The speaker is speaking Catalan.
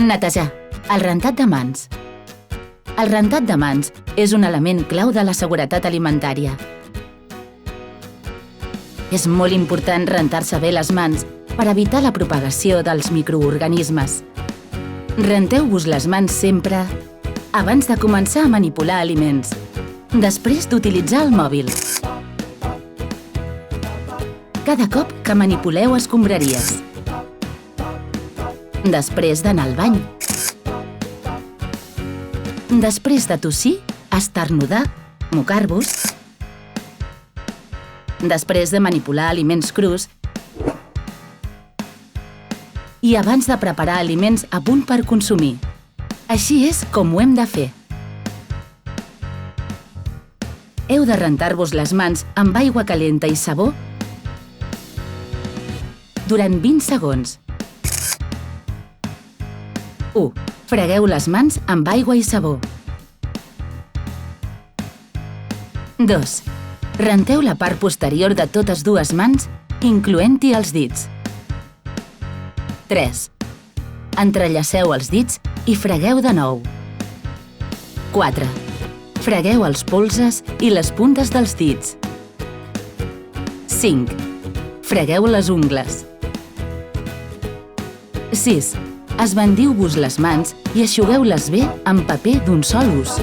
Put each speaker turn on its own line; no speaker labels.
Netejar. El rentat de mans. El rentat de mans és un element clau de la seguretat alimentària. És molt important rentar-se bé les mans per evitar la propagació dels microorganismes. Renteu-vos les mans sempre abans de començar a manipular aliments, després d'utilitzar el mòbil, cada cop que manipuleu escombraries, després d'anar al bany, després de tossir, esternudar, mocar-vos, després de manipular aliments crus i abans de preparar aliments a punt per consumir. Així és com ho hem de fer. Heu de rentar-vos les mans amb aigua calenta i sabó durant 20 segons. 1. Fregueu les mans amb aigua i sabó. 2. Renteu la part posterior de totes dues mans, incloent-hi els dits. 3. Entrellaceu els dits i fregueu de nou. 4. Fregueu els polzes i les puntes dels dits. 5. Fregueu les ungles. 6. Esbandiu-vos les mans i eixugueu-les bé amb paper d'un sol ús.